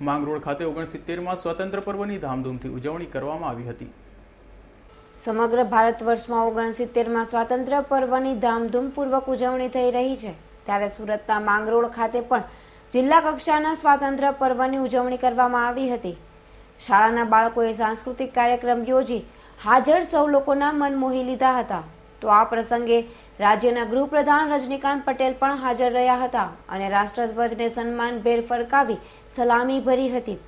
માંગરોળ ખાતે 69માં સ્વાતંત્ર્ય પર્વની ધામધૂમથી ઉજવણી કરવામાં આવી હતી। સમગ્ર ભારત વર્ષમાં 69માં સ્વાતંત્ર્ય પર્વની ધામધૂમપૂર્વક ઉજવણી થઈ રહી છે, ત્યારે સુરતના માંગરોળ ખાતે પણ જિલ્લા કક્ષાના સ્વાતંત્ર્ય પર્વની ઉજવણી કરવામાં આવી હતી। શાળાના બાળકોએ સાંસ્કૃતિક કાર્યક્રમ યોજી હાજર સૌ લોકોના મન મોહી લીધા હતા। તો આ પ્રસંગે રાજ્યના ગૃહપ્રધાન રજનીકાંત પટેલ પણ હાજર રહ્યા હતા અને રાષ્ટ્રધ્વજને સન્માનભેર ફરકાવી સલામી ભરી હતી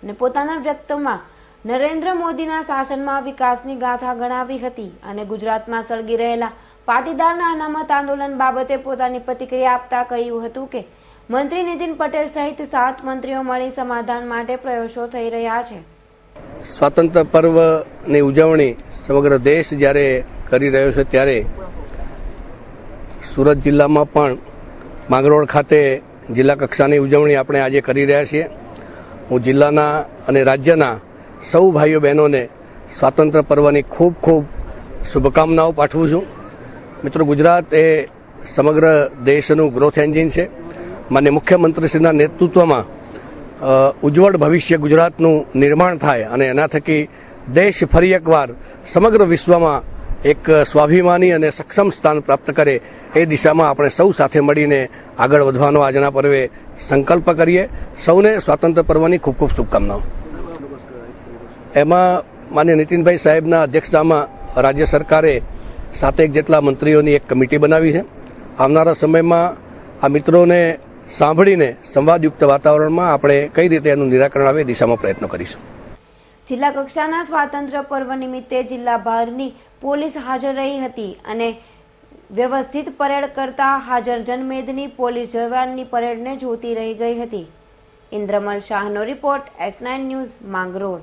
અને પોતાના વ્યક્તિત્વમાં નરેન્દ્ર મોદીના શાસનમાં વિકાસની ગાથા ગણાવી હતી અને ગુજરાતમાં સળગી રહેલા પાટીદારના અનામત આંદોલન બાબતે પોતાની પ્રતિક્રિયા આપતા કહ્યું હતું કે મંત્રી નીતિન પટેલ સહિત 7 મંત્રીઓ મળી સમાધાન માટે પ્રયાસો થઈ રહ્યા છે। સ્વાતંત્ર્ય પર્વની ઉજવણી સમગ્ર દેશ જ્યારે કરી રહ્યો છે ત્યારે સુરત જિલ્લામાં પણ માંગરોળ ખાતે જિલ્લા કક્ષાની ઉજવણી આપણે આજે કરી રહ્યા છીએ। હું જિલ્લાના અને રાજ્યના સૌ ભાઈઓ બહેનોને સ્વાતંત્ર્ય પર્વની ખૂબ ખૂબ શુભકામનાઓ પાઠવું છું। મિત્રો, ગુજરાત એ સમગ્ર દેશનું ગ્રોથ એન્જિન છે। માન્ય મુખ્યમંત્રીશ્રીના નેતૃત્વમાં ઉજ્જવળ ભવિષ્ય ગુજરાતનું નિર્માણ થાય અને એના થકી દેશ ફરી એકવાર સમગ્ર વિશ્વમાં એક સ્વાભિમાની અને સક્ષમ સ્થાન પ્રાપ્ત કરે એ દિશામાં આપણે સૌ સાથે મળીને આગળ વધવાનો આજના પર્વે સંકલ્પ કરીએ। સૌને સ્વાતંત્ર્ય પર્વની ખૂબ ખૂબ શુભકામનાઓ। એમાં માન્ય નીતિનભાઈ સાહેબના અધ્યક્ષતામાં રાજ્ય સરકારે 7 જેટલા મંત્રીઓની એક કમિટી બનાવી છે। આવનારા સમયમાં આ મિત્રોને સાંભળીને સંવાદયુક્ત વાતાવરણમાં આપણે કઈ રીતે એનું નિરાકરણ આવે એ દિશામાં પ્રયત્નો કરીશું। જિલ્લા કક્ષાના સ્વાતંત્ર્ય પર્વ નિમિત્તે જિલ્લા બહારની પોલીસ હાજર રહી હતી અને વ્યવસ્થિત પરેડ કરતા હાજર જનમેદની પોલીસ જવાનની પરેડને જોતી રહી ગઈ હતી। ઇન્દ્રમલ શાહનો રિપોર્ટ, S9 ન્યૂઝ, માંગરોળ।